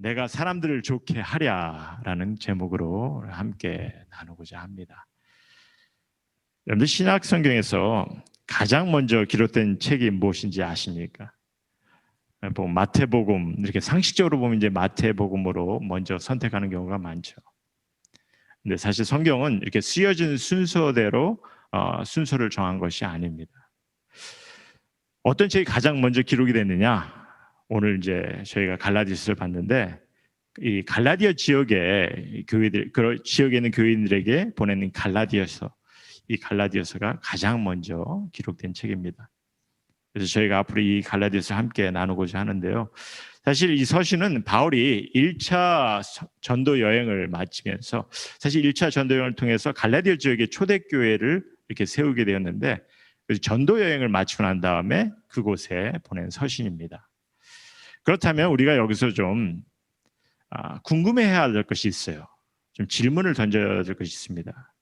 내가 사람들을 좋게 하랴라는 제목으로 함께 나누고자 합니다. 여러분들 신약 성경에서 가장 먼저 기록된 책이 무엇인지 아십니까? 마태복음, 이렇게 상식적으로 보면 이제 마태복음으로 먼저 선택하는 경우가 많죠. 근데 사실 성경은 이렇게 쓰여진 순서대로 순서를 정한 것이 아닙니다. 어떤 책이 가장 먼저 기록이 됐느냐? 오늘 이제 저희가 갈라디아서를 봤는데 이 갈라디아 지역의 교회들, 그 지역에 있는 교인들에게 보내는 갈라디아서, 이 갈라디아서가 가장 먼저 기록된 책입니다. 그래서 저희가 앞으로 이 갈라디아서 함께 나누고자 하는데요. 사실 이 서신은 바울이 1차 전도 여행을 마치면서 사실 1차 전도 여행을 통해서 갈라디아 지역의 초대교회를 이렇게 세우게 되었는데 전도 여행을 마치고 난 다음에 그곳에 보낸 서신입니다. 그렇다면 우리가 여기서 좀 궁금해해야 될 것이 있어요. 좀 질문을 던져야 될 것이 있습니다.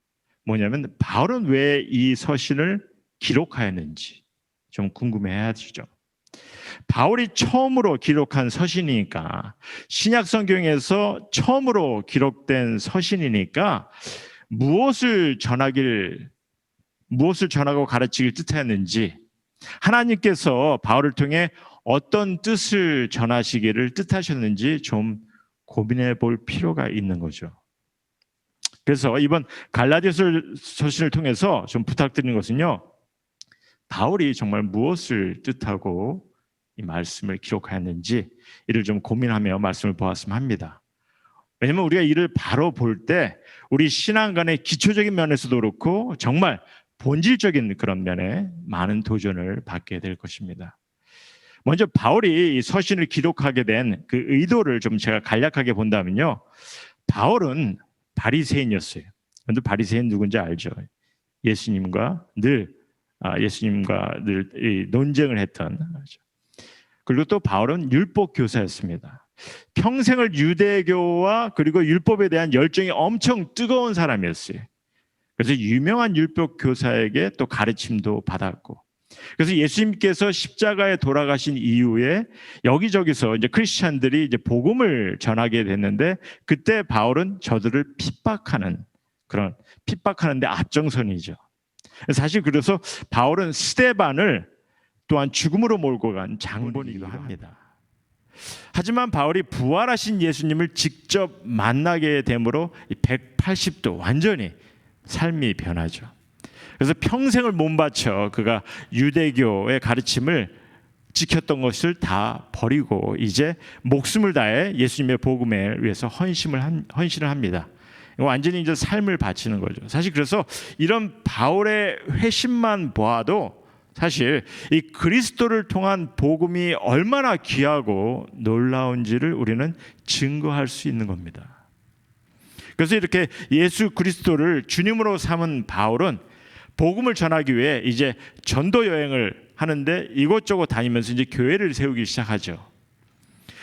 뭐냐면 바울은 왜 이 서신을 기록하였는지 좀 궁금해야죠. 바울이 처음으로 기록한 서신이니까, 신약 성경에서 처음으로 기록된 서신이니까 무엇을 전하고 가르치길 뜻하였는지, 하나님께서 바울을 통해 어떤 뜻을 전하시기를 뜻하셨는지 좀 고민해 볼 필요가 있는 거죠. 그래서 이번 갈라디아서 서신을 통해서 좀 부탁드리는 것은요, 바울이 정말 무엇을 뜻하고 이 말씀을 기록하였는지 이를 좀 고민하며 말씀을 보았으면 합니다. 왜냐하면 우리가 이를 바로 볼 때 우리 신앙관의 기초적인 면에서도 그렇고 정말 본질적인 그런 면에 많은 도전을 받게 될 것입니다. 먼저 바울이 이 서신을 기록하게 된 그 의도를 좀 제가 간략하게 본다면요, 바울은 바리새인이었어요. 근데 바리새인 누군지 알죠? 예수님과 늘 논쟁을 했던. 그리고 또 바울은 율법 교사였습니다. 평생을 유대교와 그리고 율법에 대한 열정이 엄청 뜨거운 사람이었어요. 그래서 유명한 율법 교사에게 또 가르침도 받았고, 그래서 예수님께서 십자가에 돌아가신 이후에 여기저기서 이제 크리스찬들이 이제 복음을 전하게 됐는데, 그때 바울은 저들을 핍박하는데 앞장선이죠. 사실 그래서 바울은 스데반을 또한 죽음으로 몰고 간 장본이기도 합니다. 하지만 바울이 부활하신 예수님을 직접 만나게 되므로 180도 완전히 삶이 변하죠. 그래서 평생을 몸바쳐 그가 유대교의 가르침을 지켰던 것을 다 버리고 이제 목숨을 다해 예수님의 복음에 위해서 헌신을 합니다. 완전히 이제 삶을 바치는 거죠. 사실 그래서 이런 바울의 회심만 보아도 사실 이 그리스도를 통한 복음이 얼마나 귀하고 놀라운지를 우리는 증거할 수 있는 겁니다. 그래서 이렇게 예수 그리스도를 주님으로 삼은 바울은 복음을 전하기 위해 이제 전도 여행을 하는데 이곳저곳 다니면서 이제 교회를 세우기 시작하죠.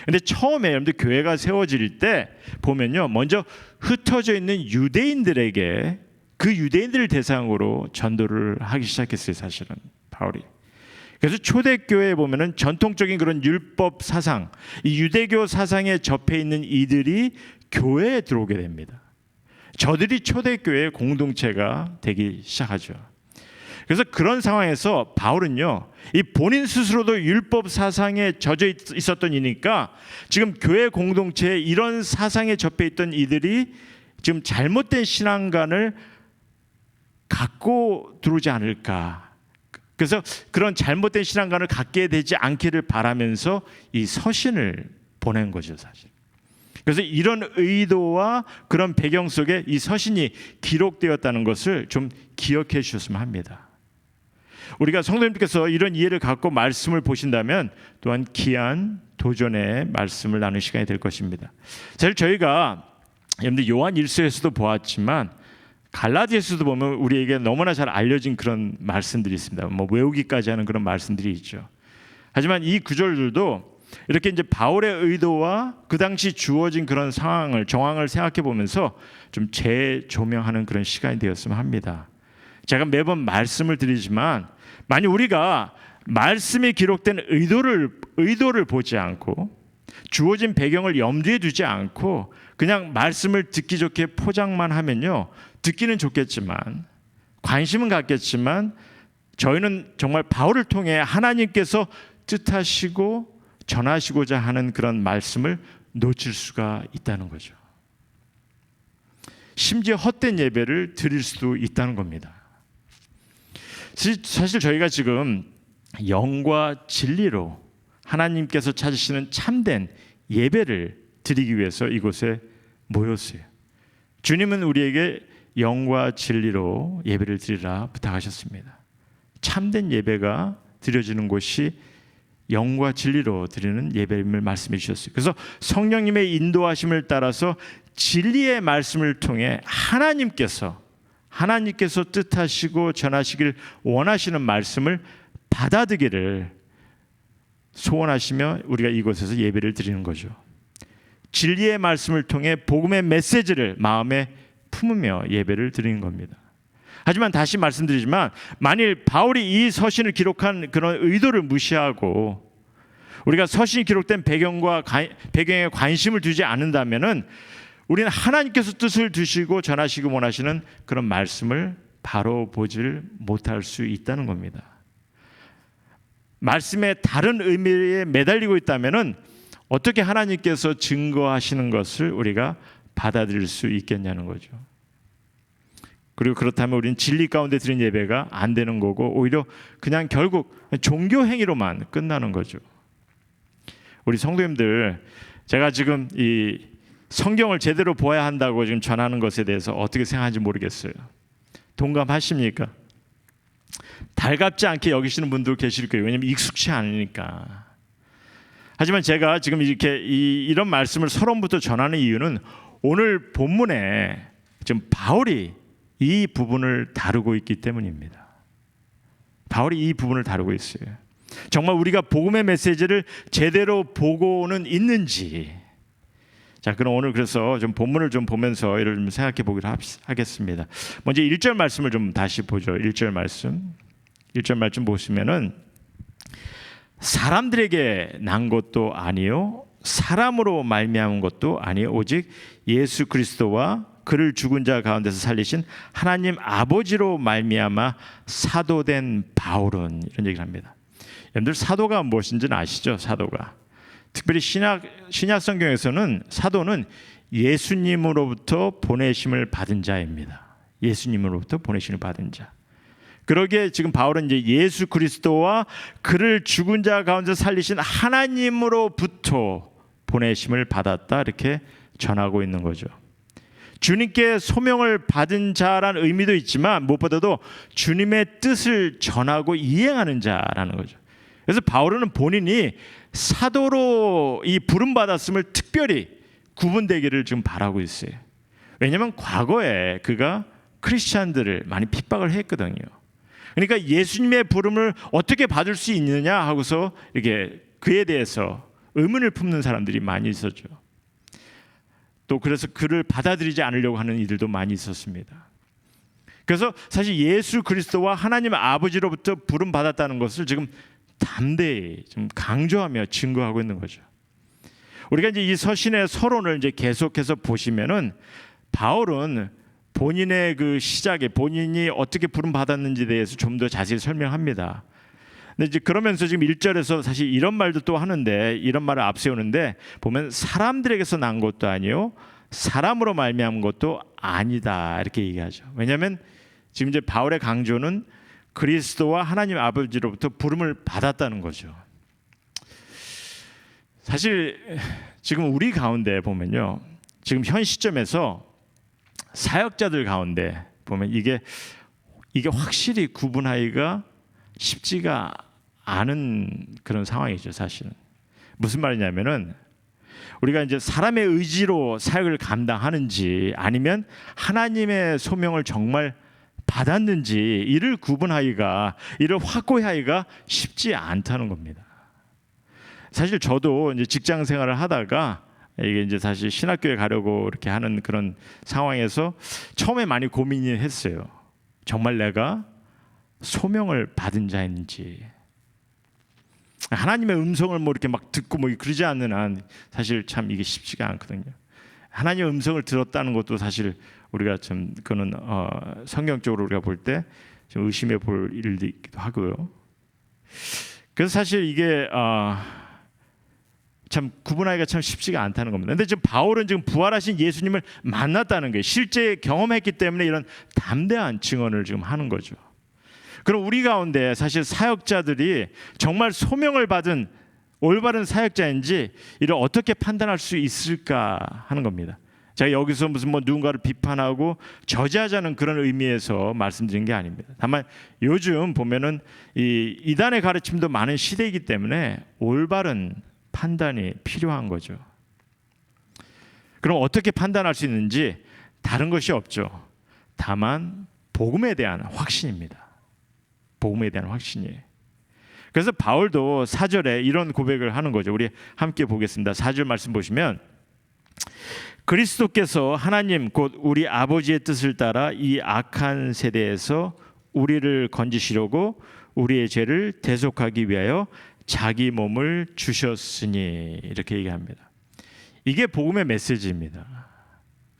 근데 처음에 여러분들 교회가 세워질 때 보면요, 먼저 흩어져 있는 유대인들에게, 그 유대인들을 대상으로 전도를 하기 시작했어요, 사실은 바울이. 그래서 초대교회에 보면은 전통적인 그런 율법 사상, 이 유대교 사상에 접해 있는 이들이 교회에 들어오게 됩니다. 저들이 초대교회의 공동체가 되기 시작하죠. 그래서 그런 상황에서 바울은요, 이 본인 스스로도 율법 사상에 젖어 있었던 이니까 지금 교회 공동체에 이런 사상에 접해 있던 이들이 지금 잘못된 신앙관을 갖고 들어오지 않을까. 그래서 그런 잘못된 신앙관을 갖게 되지 않기를 바라면서 이 서신을 보낸 거죠, 사실. 그래서 이런 의도와 그런 배경 속에 이 서신이 기록되었다는 것을 좀 기억해 주셨으면 합니다. 우리가 성도님께서 이런 이해를 갖고 말씀을 보신다면 또한 귀한 도전의 말씀을 나누는 시간이 될 것입니다. 사실 저희가 여러분들 요한 1서에서도 보았지만 갈라디아서도 보면 우리에게 너무나 잘 알려진 그런 말씀들이 있습니다. 뭐 외우기까지 하는 그런 말씀들이 있죠. 하지만 이 구절들도 이렇게 이제 바울의 의도와 그 당시 주어진 그런 정황을 생각해 보면서 좀 재조명하는 그런 시간이 되었으면 합니다. 제가 매번 말씀을 드리지만 만약 우리가 말씀이 기록된 의도를 보지 않고 주어진 배경을 염두에 두지 않고 그냥 말씀을 듣기 좋게 포장만 하면요, 듣기는 좋겠지만 관심은 갖겠지만 저희는 정말 바울을 통해 하나님께서 뜻하시고 전하시고자 하는 그런 말씀을 놓칠 수가 있다는 거죠. 심지어 헛된 예배를 드릴 수도 있다는 겁니다. 사실 저희가 지금 영과 진리로 하나님께서 찾으시는 참된 예배를 드리기 위해서 이곳에 모였어요. 주님은 우리에게 영과 진리로 예배를 드리라 부탁하셨습니다. 참된 예배가 드려지는 곳이 영과 진리로 드리는 예배임을 말씀해 주셨어요. 그래서 성령님의 인도하심을 따라서 진리의 말씀을 통해 하나님께서 뜻하시고 전하시길 원하시는 말씀을 받아들이기를 소원하시며 우리가 이곳에서 예배를 드리는 거죠. 진리의 말씀을 통해 복음의 메시지를 마음에 품으며 예배를 드리는 겁니다. 하지만 다시 말씀드리지만 만일 바울이 이 서신을 기록한 그런 의도를 무시하고 우리가 서신이 기록된 배경에 관심을 두지 않는다면은 우리는 하나님께서 뜻을 두시고 전하시고 원하시는 그런 말씀을 바로 보질 못할 수 있다는 겁니다. 말씀에 다른 의미에 매달리고 있다면은 어떻게 하나님께서 증거하시는 것을 우리가 받아들일 수 있겠냐는 거죠. 그리고 그렇다면 우리는 진리 가운데 드린 예배가 안 되는 거고 오히려 그냥 결국 종교 행위로만 끝나는 거죠. 우리 성도님들, 제가 지금 이 성경을 제대로 보아야 한다고 지금 전하는 것에 대해서 어떻게 생각하는지 모르겠어요. 동감하십니까? 달갑지 않게 여기시는 분도 계실 거예요. 왜냐하면 익숙치 않으니까. 하지만 제가 지금 이렇게 이런 말씀을 서론부터 전하는 이유는 오늘 본문에 지금 바울이 이 부분을 다루고 있기 때문입니다. 바울이 이 부분을 다루고 있어요. 정말 우리가 복음의 메시지를 제대로 보고는 있는지. 자, 그럼 오늘 그래서 좀 본문을 좀 보면서 이를 좀 생각해 보기로 하겠습니다. 먼저 1절 말씀을 좀 다시 보죠. 1절 말씀 보시면은 사람들에게 난 것도 아니요 사람으로 말미암은 것도 아니요 오직 예수 그리스도와 그를 죽은 자 가운데서 살리신 하나님 아버지로 말미암아 사도된 바울은, 이런 얘기를 합니다. 여러분들 사도가 무엇인지는 아시죠? 사도가 특별히 신약 성경에서는 사도는 예수님으로부터 보내심을 받은 자입니다. 예수님으로부터 보내심을 받은 자. 그러기에 지금 바울은 이제 예수 그리스도와 그를 죽은 자 가운데 살리신 하나님으로부터 보내심을 받았다, 이렇게 전하고 있는 거죠. 주님께 소명을 받은 자라는 의미도 있지만 무엇보다도 주님의 뜻을 전하고 이행하는 자라는 거죠. 그래서 바울은 본인이 사도로 이 부름 받았음을 특별히 구분되기를 지금 바라고 있어요. 왜냐하면 과거에 그가 크리스찬들을 많이 핍박을 했거든요. 그러니까 예수님의 부름을 어떻게 받을 수 있느냐 하고서 이렇게 그에 대해서 의문을 품는 사람들이 많이 있었죠. 또 그래서 그를 받아들이지 않으려고 하는 이들도 많이 있었습니다. 그래서 사실 예수 그리스도와 하나님 아버지로부터 부름 받았다는 것을 지금 담대히 좀 강조하며 증거하고 있는 거죠. 우리가 이제 이 서신의 서론을 이제 계속해서 보시면은 바울은 본인의 그 시작에 본인이 어떻게 부름 받았는지에 대해서 좀 더 자세히 설명합니다. 근데 이제 그러면서 지금 1절에서 사실 이런 말도 또 하는데, 이런 말을 앞세우는데 보면 사람들에게서 난 것도 아니요 사람으로 말미암은 것도 아니다, 이렇게 얘기하죠. 왜냐하면 지금 이제 바울의 강조는 그리스도와 하나님 아버지로부터 부름을 받았다는 거죠. 사실 지금 우리 가운데 보면요, 지금 현 시점에서 사역자들 가운데 보면 이게 확실히 구분하기가 쉽지가 않은 그런 상황이죠. 사실은 무슨 말이냐면은 우리가 이제 사람의 의지로 사역을 감당하는지 아니면 하나님의 소명을 정말 받았는지 이를 구분하기가, 이를 확고히 하기가 쉽지 않다는 겁니다. 사실 저도 이제 직장 생활을 하다가 이게 이제 사실 신학교에 가려고 이렇게 하는 그런 상황에서 처음에 많이 고민이 했어요. 정말 내가 소명을 받은 자인지. 하나님의 음성을 뭐 이렇게 막 듣고 뭐 그러지 않는 한 사실 참 이게 쉽지가 않거든요. 하나님의 음성을 들었다는 것도 사실 우리가 좀 그거는 성경적으로 우리가 볼 때 좀 의심해 볼 일도 있기도 하고요. 그래서 사실 이게 참 구분하기가 참 쉽지가 않다는 겁니다. 근데 지금 바울은 지금 부활하신 예수님을 만났다는 거예요. 실제 경험했기 때문에 이런 담대한 증언을 지금 하는 거죠. 그럼 우리 가운데 사실 사역자들이 정말 소명을 받은 올바른 사역자인지 이를 어떻게 판단할 수 있을까 하는 겁니다. 제가 여기서 무슨 뭐 누군가를 비판하고 저지하자는 그런 의미에서 말씀드린 게 아닙니다. 다만 요즘 보면은 이 이단의 가르침도 많은 시대이기 때문에 올바른 판단이 필요한 거죠. 그럼 어떻게 판단할 수 있는지 다른 것이 없죠. 다만 복음에 대한 확신입니다. 복음에 대한 확신이에요. 그래서 바울도 4절에 이런 고백을 하는 거죠. 우리 함께 보겠습니다. 4절 말씀 보시면 그리스도께서 하나님 곧 우리 아버지의 뜻을 따라 이 악한 세대에서 우리를 건지시려고 우리의 죄를 대속하기 위하여 자기 몸을 주셨으니 이렇게 얘기합니다. 이게 복음의 메시지입니다.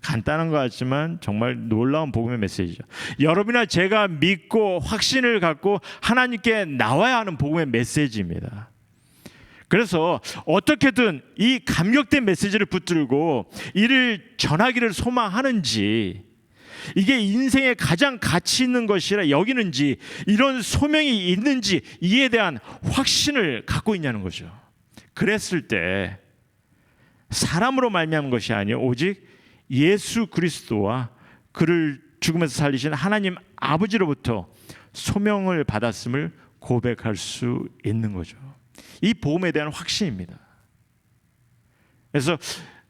간단한 것 같지만 정말 놀라운 복음의 메시지죠. 여러분이나 제가 믿고 확신을 갖고 하나님께 나와야 하는 복음의 메시지입니다. 그래서 어떻게든 이 감격된 메시지를 붙들고 이를 전하기를 소망하는지, 이게 인생의 가장 가치 있는 것이라 여기는지, 이런 소명이 있는지 이에 대한 확신을 갖고 있냐는 거죠. 그랬을 때 사람으로 말미암은 것이 아니요 오직 예수 그리스도와 그를 죽음에서 살리신 하나님 아버지로부터 소명을 받았음을 고백할 수 있는 거죠. 이 복음에 대한 확신입니다. 그래서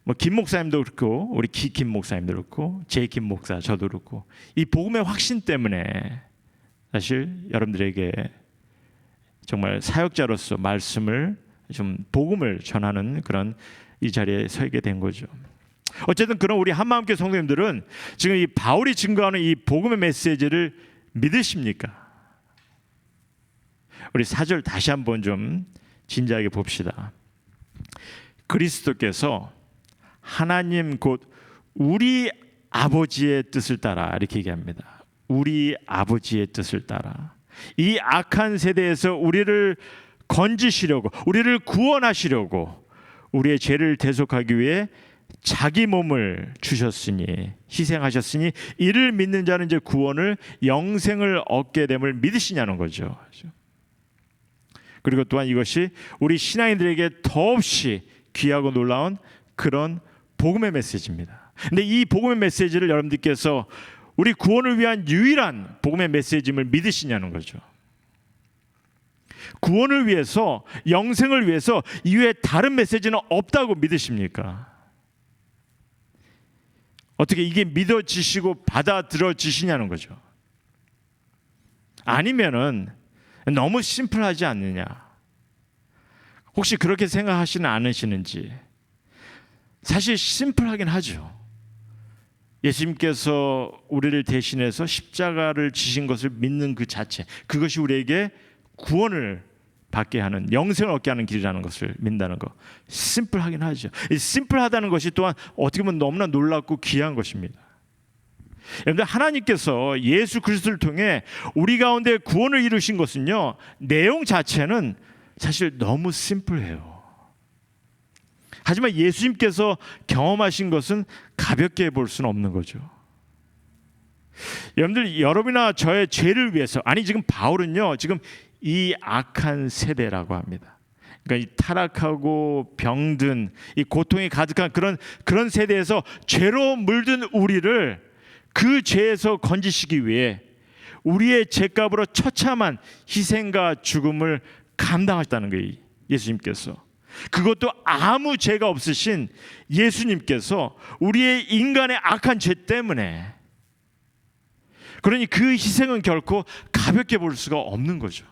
뭐 김 목사님도 그렇고 우리 김 목사님도 그렇고 제 김 목사 저도 그렇고 이 복음의 확신 때문에 사실 여러분들에게 정말 사역자로서 말씀을 좀 복음을 전하는 그런 이 자리에 서게 된 거죠. 어쨌든 그런 우리 한마음교회 성도님들은 지금 이 바울이 증거하는 이 복음의 메시지를 믿으십니까? 우리 4절 다시 한번 좀 진지하게 봅시다. 그리스도께서 하나님 곧 우리 아버지의 뜻을 따라 이렇게 얘기합니다. 우리 아버지의 뜻을 따라 이 악한 세대에서 우리를 건지시려고, 우리를 구원하시려고 우리의 죄를 대속하기 위해 자기 몸을 주셨으니, 희생하셨으니 이를 믿는 자는 이제 구원을, 영생을 얻게 됨을 믿으시냐는 거죠. 그리고 또한 이것이 우리 신앙인들에게 더없이 귀하고 놀라운 그런 복음의 메시지입니다. 근데 이 복음의 메시지를 여러분들께서 우리 구원을 위한 유일한 복음의 메시지임을 믿으시냐는 거죠. 구원을 위해서, 영생을 위해서 이외에 다른 메시지는 없다고 믿으십니까? 어떻게 이게 믿어지시고 받아들여지시냐는 거죠. 아니면은 너무 심플하지 않느냐? 혹시 그렇게 생각하시는 않으시는지? 사실 심플하긴 하죠. 예수님께서 우리를 대신해서 십자가를 지신 것을 믿는 그 자체, 그것이 우리에게 구원을 받게 하는, 영생을 얻게 하는 길이라는 것을 믿는다는 거, 심플하긴 하죠. 이 심플하다는 것이 또한 어떻게 보면 너무나 놀랍고 귀한 것입니다. 여러분들, 하나님께서 예수 그리스도를 통해 우리 가운데 구원을 이루신 것은요, 내용 자체는 사실 너무 심플해요. 하지만 예수님께서 경험하신 것은 가볍게 볼 수는 없는 거죠. 여러분들, 여러분이나 저의 죄를 위해서, 아니 지금 바울은요, 지금 이 악한 세대라고 합니다. 그러니까 이 타락하고 병든, 이 고통이 가득한 그런 세대에서 죄로 물든 우리를 그 죄에서 건지시기 위해 우리의 죄값으로 처참한 희생과 죽음을 감당하셨다는 거예요. 예수님께서. 그것도 아무 죄가 없으신 예수님께서 우리의 인간의 악한 죄 때문에. 그러니 그 희생은 결코 가볍게 볼 수가 없는 거죠.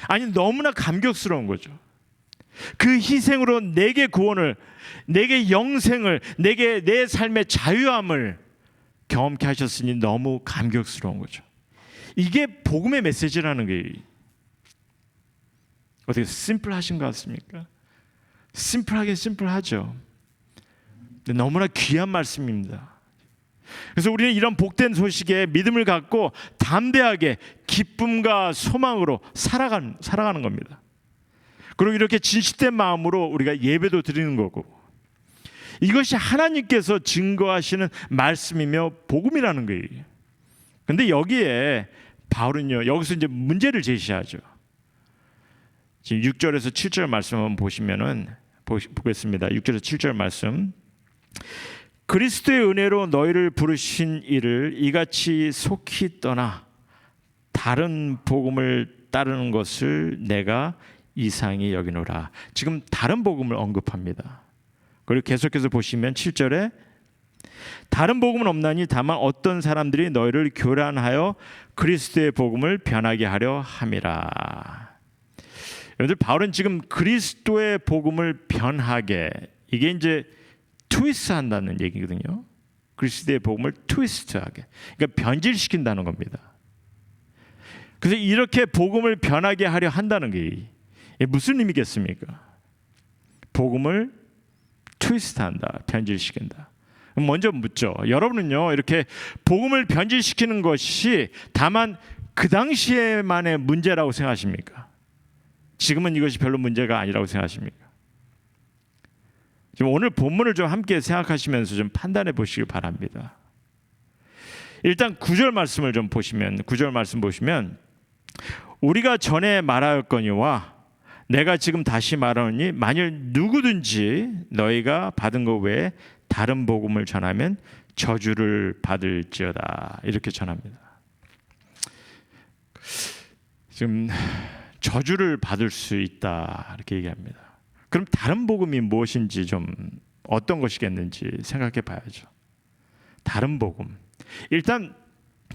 아니, 너무나 감격스러운 거죠. 그 희생으로 내게 구원을, 내게 영생을, 내게 내 삶의 자유함을 경험케 하셨으니 너무 감격스러운 거죠. 이게 복음의 메시지라는 거예요. 어떻게 심플하신 것 같습니까? 심플하긴 심플하죠. 근데 너무나 귀한 말씀입니다. 그래서 우리는 이런 복된 소식에 믿음을 갖고 담대하게 기쁨과 소망으로 살아가는 겁니다. 그리고 이렇게 진실된 마음으로 우리가 예배도 드리는 거고, 이것이 하나님께서 증거하시는 말씀이며 복음이라는 거예요. 근데 여기에 바울은요, 여기서 이제 문제를 제시하죠. 지금 6절에서 7절 말씀 한번 보겠습니다. 6절에서 7절 말씀. 그리스도의 은혜로 너희를 부르신 이를 이같이 속히 떠나 다른 복음을 따르는 것을 내가 이상히 여기노라. 지금 다른 복음을 언급합니다. 그리고 계속해서 보시면 7절에 다른 복음은 없나니 다만 어떤 사람들이 너희를 교란하여 그리스도의 복음을 변하게 하려 함이라. 여러분들, 바울은 지금 그리스도의 복음을 변하게, 이게 이제 트위스트 한다는 얘기거든요. 그리스도의 복음을 트위스트하게, 그러니까 변질시킨다는 겁니다. 그래서 이렇게 복음을 변하게 하려 한다는 게 무슨 의미겠습니까? 복음을 트위스트한다, 변질시킨다. 먼저 묻죠. 여러분은요, 이렇게 복음을 변질시키는 것이 다만 그 당시에만의 문제라고 생각하십니까? 지금은 이것이 별로 문제가 아니라고 생각하십니까? 지금 오늘 본문을 좀 함께 생각하시면서 좀 판단해 보시기 바랍니다. 일단 9절 말씀을 좀 보시면, 9절 말씀 보시면 우리가 전에 말하였거니와 내가 지금 다시 말하노니 만일 누구든지 너희가 받은 것 외에 다른 복음을 전하면 저주를 받을지어다, 이렇게 전합니다. 지금 저주를 받을 수 있다, 이렇게 얘기합니다. 그럼 다른 복음이 무엇인지, 좀 어떤 것이겠는지 생각해 봐야죠. 다른 복음. 일단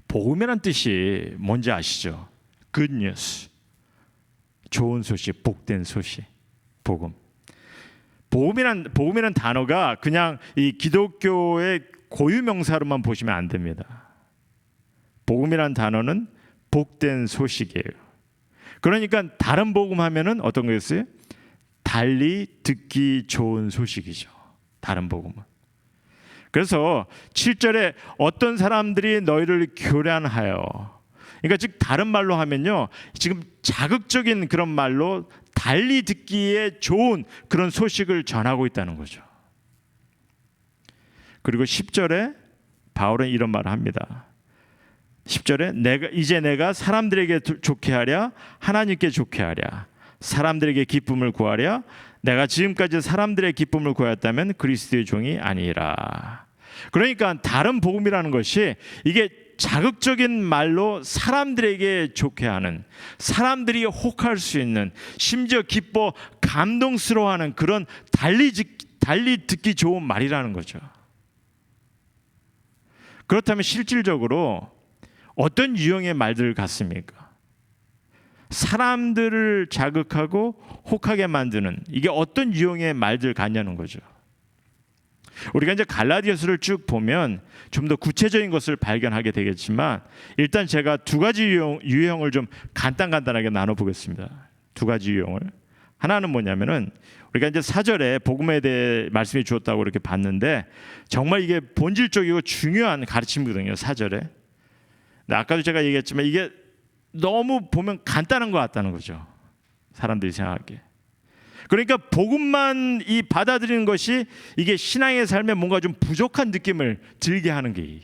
복음이란 뜻이 뭔지 아시죠? Good news. 좋은 소식, 복된 소식, 복음. 복음이란 단어가 그냥 이 기독교의 고유 명사로만 보시면 안 됩니다. 복음이란 단어는 복된 소식이에요. 그러니까 다른 복음 하면은 어떤 거였어요? 달리 듣기 좋은 소식이죠. 다른 복음은. 그래서 7절에 어떤 사람들이 너희를 교란하여, 그러니까 즉 다른 말로 하면요, 지금 자극적인 그런 말로 달리 듣기에 좋은 그런 소식을 전하고 있다는 거죠. 그리고 10절에 바울은 이런 말을 합니다. 10절에 이제 내가 사람들에게 좋게 하랴 하나님께 좋게 하랴 사람들에게 기쁨을 구하랴 내가 지금까지 사람들의 기쁨을 구하였다면 그리스도의 종이 아니라. 그러니까 다른 복음이라는 것이 이게 자극적인 말로 사람들에게 좋게 하는, 사람들이 혹할 수 있는, 심지어 기뻐 감동스러워하는 그런 달리 듣기 좋은 말이라는 거죠. 그렇다면 실질적으로 어떤 유형의 말들 같습니까? 사람들을 자극하고 혹하게 만드는, 이게 어떤 유형의 말들 같냐는 거죠. 우리가 이제 갈라디아서를 쭉 보면 좀 더 구체적인 것을 발견하게 되겠지만, 일단 제가 두 가지 유형을 좀 간단하게 나눠보겠습니다. 두 가지 유형을. 하나는 뭐냐면은 우리가 이제 4절에 복음에 대해 말씀이 주었다고 이렇게 봤는데, 정말 이게 본질적이고 중요한 가르침이거든요. 4절에. 근데 아까도 제가 얘기했지만 이게 너무 보면 간단한 것 같다는 거죠. 사람들이 생각하기에. 그러니까 복음만 받아들이는 것이 이게 신앙의 삶에 뭔가 좀 부족한 느낌을 들게 하는 게.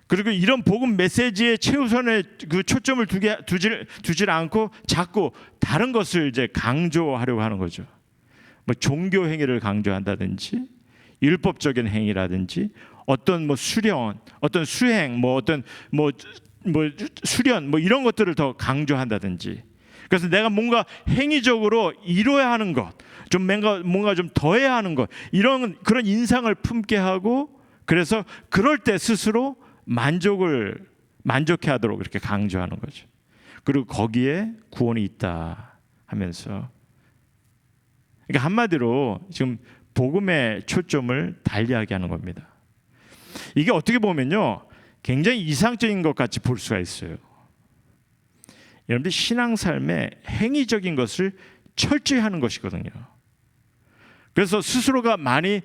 그리고 이런 복음 메시지에 최우선의 그 초점을 두질 않고 자꾸 다른 것을 이제 강조하려고 하는 거죠. 뭐 종교 행위를 강조한다든지, 율법적인 행위라든지, 어떤 뭐 수련, 어떤 수행, 어떤 수련 이런 것들을 더 강조한다든지. 그래서 내가 뭔가 행위적으로 이뤄야 하는 것, 좀 뭔가 좀 더해야 하는 것, 이런 그런 인상을 품게 하고, 그래서 그럴 때 스스로 만족해 하도록 이렇게 강조하는 거죠. 그리고 거기에 구원이 있다 하면서, 그러니까 한마디로 지금 복음의 초점을 달리하게 하는 겁니다. 이게 어떻게 보면요, 굉장히 이상적인 것 같이 볼 수가 있어요. 여러분들 신앙삶의 행위적인 것을 철저히 하는 것이거든요. 그래서 스스로가 많이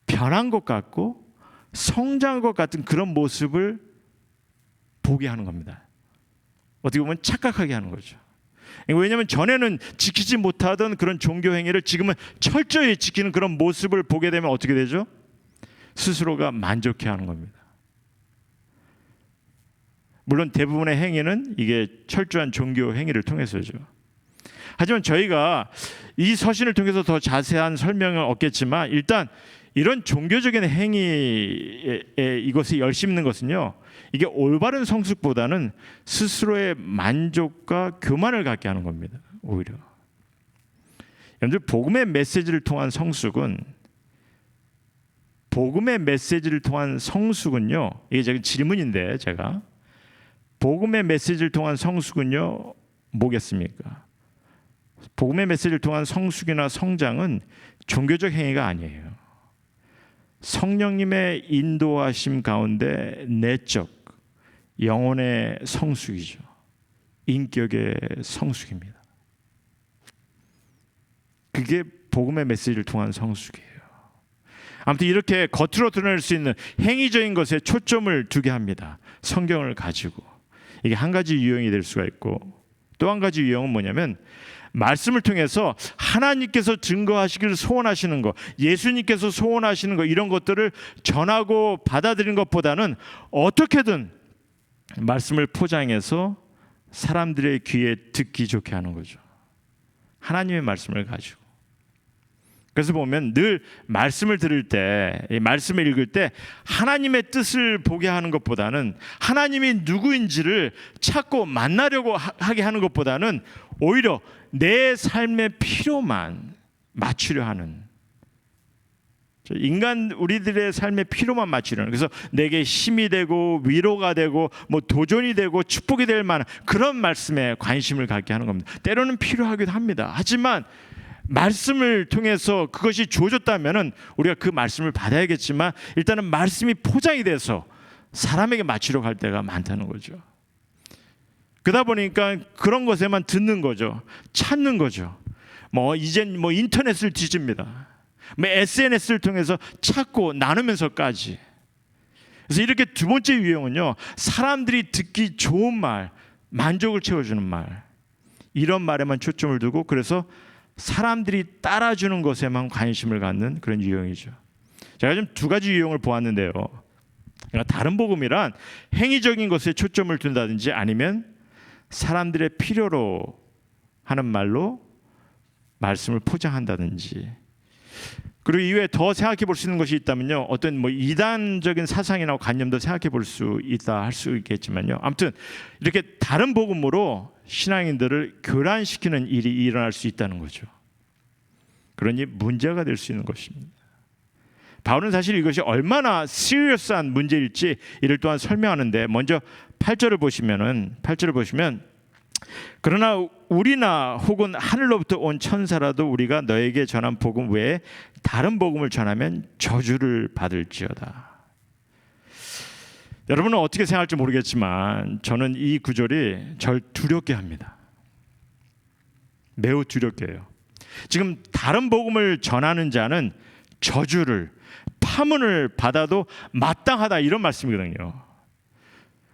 변한 것 같고 성장한 것 같은 그런 모습을 보게 하는 겁니다. 어떻게 보면 착각하게 하는 거죠. 왜냐하면 전에는 지키지 못하던 그런 종교 행위를 지금은 철저히 지키는 그런 모습을 보게 되면 어떻게 되죠? 스스로가 만족해하는 겁니다. 물론 대부분의 행위는 이게 철저한 종교 행위를 통해서죠. 하지만 저희가 이 서신을 통해서 더 자세한 설명을 얻겠지만 일단 이런 종교적인 행위에 이것이 열심 있는 것은요, 이게 올바른 성숙보다는 스스로의 만족과 교만을 갖게 하는 겁니다. 오히려 여러분들 복음의 메시지를 통한 성숙은요, 이게 제가 질문인데 제가 복음의 메시지를 통한 성숙은요 뭐겠습니까? 복음의 메시지를 통한 성숙이나 성장은 종교적 행위가 아니에요. 성령님의 인도하심 가운데 내적 영혼의 성숙이죠. 인격의 성숙입니다. 그게 복음의 메시지를 통한 성숙이에요. 아무튼 이렇게 겉으로 드러낼 수 있는 행위적인 것에 초점을 두게 합니다. 성경을 가지고. 이게 한 가지 유형이 될 수가 있고, 또 한 가지 유형은 뭐냐면 말씀을 통해서 하나님께서 증거하시기를 소원하시는 것, 예수님께서 소원하시는 것, 이런 것들을 전하고 받아들이는 것보다는 어떻게든 말씀을 포장해서 사람들의 귀에 듣기 좋게 하는 거죠. 하나님의 말씀을 가지고. 그래서 보면 늘 말씀을 들을 때, 이 말씀을 읽을 때 하나님의 뜻을 보게 하는 것보다는 하나님이 누구인지를 찾고 만나려고 하게 하는 것보다는 오히려 내 삶의 필요만 맞추려 하는, 인간 우리들의 삶의 필요만 맞추려는, 그래서 내게 힘이 되고 위로가 되고 뭐 도전이 되고 축복이 될 만한 그런 말씀에 관심을 갖게 하는 겁니다. 때로는 필요하기도 합니다. 하지만 말씀을 통해서 그것이 주어졌다면은 우리가 그 말씀을 받아야겠지만 일단은 말씀이 포장이 돼서 사람에게 맞추려고 할 때가 많다는 거죠. 그러다 보니까 그런 것에만 듣는 거죠. 찾는 거죠. 이젠 인터넷을 뒤집니다. SNS를 통해서 찾고 나누면서까지. 그래서 이렇게 두 번째 유형은요, 사람들이 듣기 좋은 말, 만족을 채워주는 말, 이런 말에만 초점을 두고 그래서 사람들이 따라주는 것에만 관심을 갖는 그런 유형이죠. 제가 좀 두 가지 유형을 보았는데요. 그러니까 다른 복음이란 행위적인 것에 초점을 둔다든지 아니면 사람들의 필요로 하는 말로 말씀을 포장한다든지. 그리고 이외에 더 생각해 볼 수 있는 것이 있다면요, 어떤 이단적인 사상이나 관념도 생각해 볼 수 있다 할 수 있겠지만요, 아무튼 이렇게 다른 복음으로 신앙인들을 교란시키는 일이 일어날 수 있다는 거죠. 그러니 문제가 될 수 있는 것입니다. 바울은 사실 이것이 얼마나 시리어스한 문제일지 이를 또한 설명하는데, 먼저 8절을 보시면 그러나 우리나 혹은 하늘로부터 온 천사라도 우리가 너에게 전한 복음 외에 다른 복음을 전하면 저주를 받을지어다. 여러분은 어떻게 생각할지 모르겠지만 저는 이 구절이 절 두렵게 합니다. 매우 두렵게 해요. 지금 다른 복음을 전하는 자는 저주를, 파문을 받아도 마땅하다, 이런 말씀이거든요.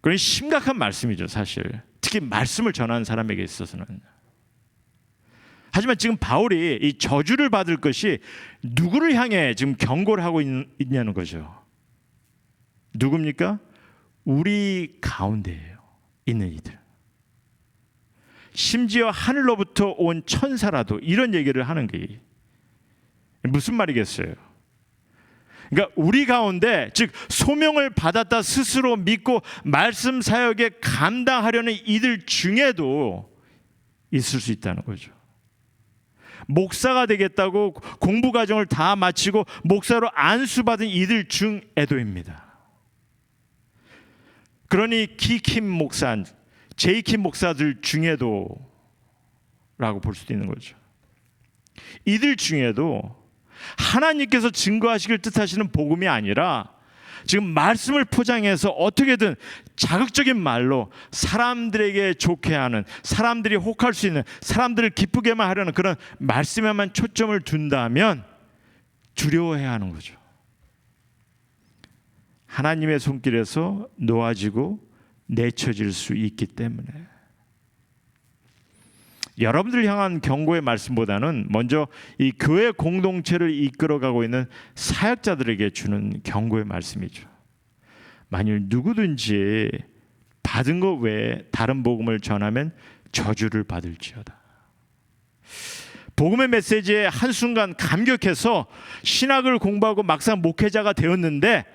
그건 심각한 말씀이죠, 사실. 특히 말씀을 전하는 사람에게 있어서는. 하지만 지금 바울이 이 저주를 받을 것이 누구를 향해 지금 경고를 하고 있냐는 거죠. 누굽니까? 우리 가운데 있는 이들. 심지어 하늘로부터 온 천사라도, 이런 얘기를 하는 게 무슨 말이겠어요? 그러니까 우리 가운데, 즉 소명을 받았다 스스로 믿고 말씀 사역에 감당하려는 이들 중에도 있을 수 있다는 거죠. 목사가 되겠다고 공부 과정을 다 마치고 목사로 안수받은 이들 중에도입니다. 그러니 키킴 목사, 제이킴 목사들 중에도 라고 볼 수도 있는 거죠. 이들 중에도 하나님께서 증거하시길 뜻하시는 복음이 아니라 지금 말씀을 포장해서 어떻게든 자극적인 말로 사람들에게 좋게 하는, 사람들이 혹할 수 있는, 사람들을 기쁘게만 하려는 그런 말씀에만 초점을 둔다면 두려워해야 하는 거죠. 하나님의 손길에서 놓아지고 내쳐질 수 있기 때문에 여러분들 향한 경고의 말씀보다는 먼저 이 교회 공동체를 이끌어가고 있는 사역자들에게 주는 경고의 말씀이죠. 만일 누구든지 받은 것 외에 다른 복음을 전하면 저주를 받을지어다. 복음의 메시지에 한순간 감격해서 신학을 공부하고 막상 목회자가 되었는데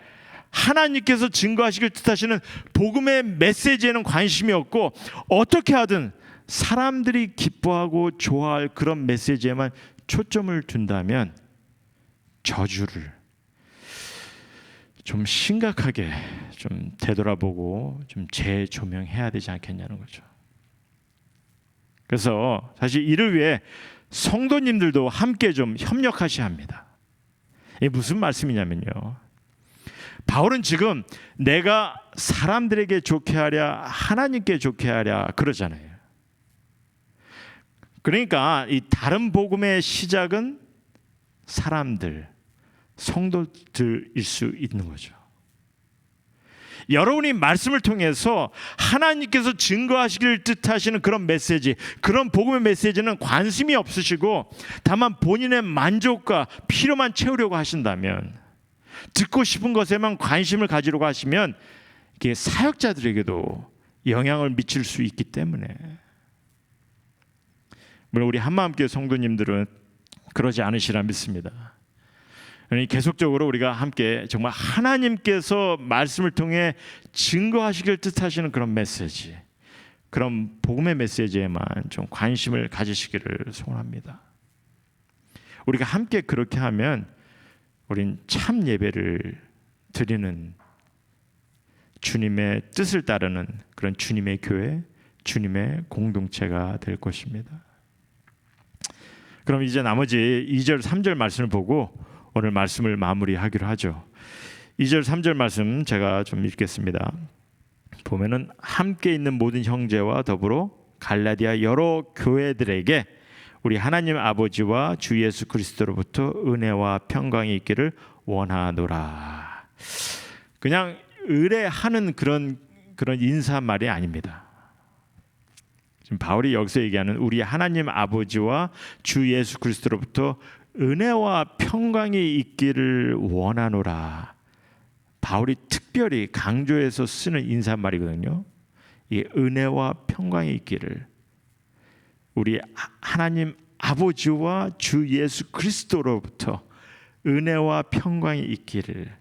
하나님께서 증거하시길 뜻하시는 복음의 메시지에는 관심이 없고 어떻게 하든 사람들이 기뻐하고 좋아할 그런 메시지에만 초점을 둔다면 저주를 좀 심각하게 좀 되돌아보고 좀 재조명해야 되지 않겠냐는 거죠. 그래서 사실 이를 위해 성도님들도 함께 좀 협력하셔야 합니다. 이게 무슨 말씀이냐면요, 바울은 지금 내가 사람들에게 좋게 하랴 하나님께 좋게 하랴 그러잖아요. 그러니까 이 다른 복음의 시작은 사람들, 성도들일 수 있는 거죠. 여러분이 말씀을 통해서 하나님께서 증거하시길 뜻하시는 그런 메시지, 그런 복음의 메시지는 관심이 없으시고 다만 본인의 만족과 필요만 채우려고 하신다면, 듣고 싶은 것에만 관심을 가지려고 하시면 이게 사역자들에게도 영향을 미칠 수 있기 때문에, 물론 우리 한마음교회 성도님들은 그러지 않으시라 믿습니다. 계속적으로 우리가 함께 정말 하나님께서 말씀을 통해 증거하시길 뜻하시는 그런 메시지, 그런 복음의 메시지에만 좀 관심을 가지시기를 소원합니다. 우리가 함께 그렇게 하면 우린 참 예배를 드리는, 주님의 뜻을 따르는 그런 주님의 교회, 주님의 공동체가 될 것입니다. 그럼 이제 나머지 2절 3절 말씀을 보고 오늘 말씀을 마무리하기로 하죠. 2절 3절 말씀 제가 좀 읽겠습니다. 보면은 함께 있는 모든 형제와 더불어 갈라디아 여러 교회들에게 우리 하나님 아버지와 주 예수 그리스도로부터 은혜와 평강이 있기를 원하노라. 그냥 의뢰하는 그런 인사말이 아닙니다. 지금 바울이 여기서 얘기하는 우리 하나님 아버지와 주 예수 그리스도로부터 은혜와 평강이 있기를 원하노라. 바울이 특별히 강조해서 쓰는 인사말이거든요. 이 은혜와 평강이 있기를, 우리 하나님 아버지와 주 예수 그리스도로부터 은혜와 평강이 있기를.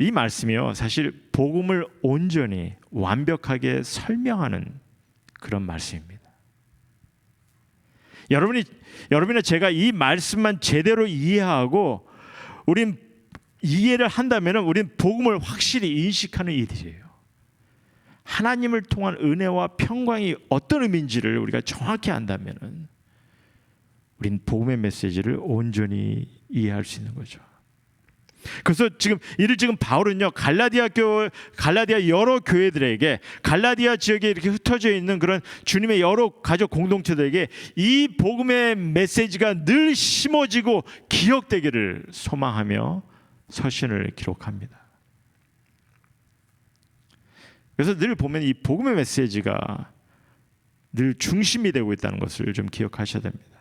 이 말씀이요, 사실 복음을 온전히 완벽하게 설명하는 그런 말씀입니다. 여러분이 제가 이 말씀만 제대로 이해하고 우린 이해를 한다면 우린 복음을 확실히 인식하는 이들이에요. 하나님을 통한 은혜와 평강이 어떤 의미인지를 우리가 정확히 안다면 우린 복음의 메시지를 온전히 이해할 수 있는 거죠. 그래서 지금 바울은요, 갈라디아 여러 교회들에게, 갈라디아 지역에 이렇게 흩어져 있는 그런 주님의 여러 가족 공동체들에게 이 복음의 메시지가 늘 심어지고 기억되기를 소망하며 서신을 기록합니다. 그래서 늘 보면 이 복음의 메시지가 늘 중심이 되고 있다는 것을 좀 기억하셔야 됩니다.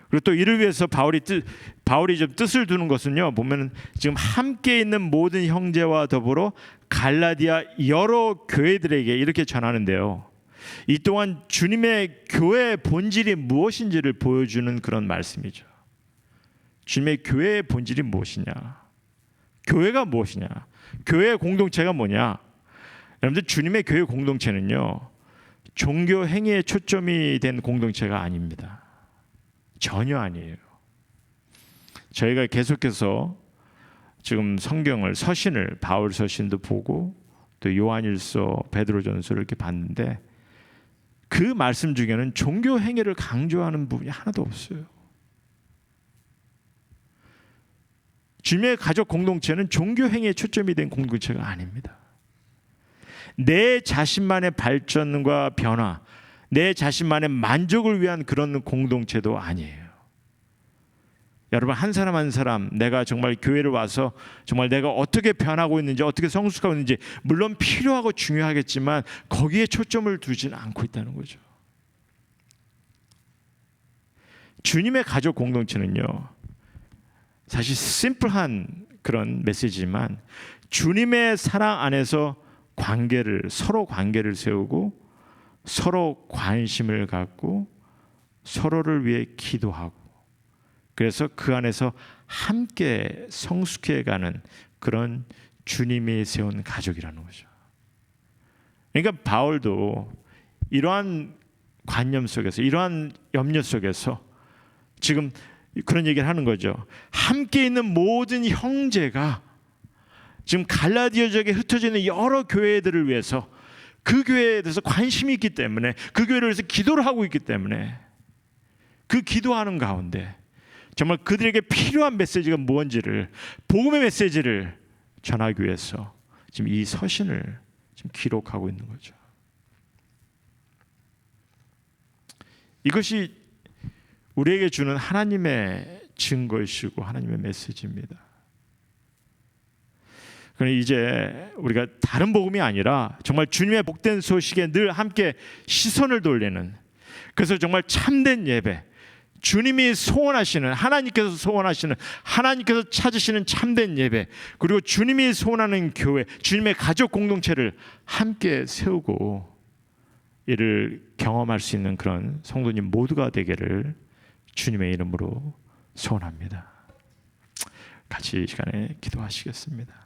그리고 또 이를 위해서 바울이 좀 뜻을 두는 것은요, 보면 지금 함께 있는 모든 형제와 더불어 갈라디아 여러 교회들에게 이렇게 전하는데요, 이 또한 주님의 교회의 본질이 무엇인지를 보여주는 그런 말씀이죠. 주님의 교회의 본질이 무엇이냐, 교회가 무엇이냐, 교회의 공동체가 뭐냐. 여러분들, 주님의 교회 공동체는요, 종교 행위에 초점이 된 공동체가 아닙니다. 전혀 아니에요. 저희가 계속해서 지금 성경을, 서신을, 바울 서신도 보고 또 요한일서, 베드로전서를 이렇게 봤는데 그 말씀 중에는 종교 행위를 강조하는 부분이 하나도 없어요. 주님의 가족 공동체는 종교 행위에 초점이 된 공동체가 아닙니다. 내 자신만의 발전과 변화, 내 자신만의 만족을 위한 그런 공동체도 아니에요. 여러분, 한 사람 한 사람 내가 정말 교회를 와서 정말 내가 어떻게 변하고 있는지, 어떻게 성숙하고 있는지 물론 필요하고 중요하겠지만 거기에 초점을 두지는 않고 있다는 거죠. 주님의 가족 공동체는요, 사실 심플한 그런 메시지지만 주님의 사랑 안에서 서로 관계를 세우고 서로 관심을 갖고 서로를 위해 기도하고, 그래서 그 안에서 함께 성숙해가는 그런 주님이 세운 가족이라는 거죠. 그러니까 바울도 이러한 관념 속에서, 이러한 염려 속에서 지금 그런 얘기를 하는 거죠. 함께 있는 모든 형제가 지금 갈라디아 지역에 흩어져 있는 여러 교회들을 위해서, 그 교회에 대해서 관심이 있기 때문에, 그 교회를 위해서 기도를 하고 있기 때문에 그 기도하는 가운데 정말 그들에게 필요한 메시지가 뭔지를, 복음의 메시지를 전하기 위해서 지금 이 서신을 지금 기록하고 있는 거죠. 이것이 우리에게 주는 하나님의 증거이시고 하나님의 메시지입니다. 그러니 이제 우리가 다른 복음이 아니라 정말 주님의 복된 소식에 늘 함께 시선을 돌리는, 그래서 정말 참된 예배, 주님이 소원하시는, 하나님께서 소원하시는, 하나님께서 찾으시는 참된 예배, 그리고 주님이 소원하는 교회, 주님의 가족 공동체를 함께 세우고 이를 경험할 수 있는 그런 성도님 모두가 되기를 주님의 이름으로 소원합니다. 같이 이 시간에 기도하시겠습니다.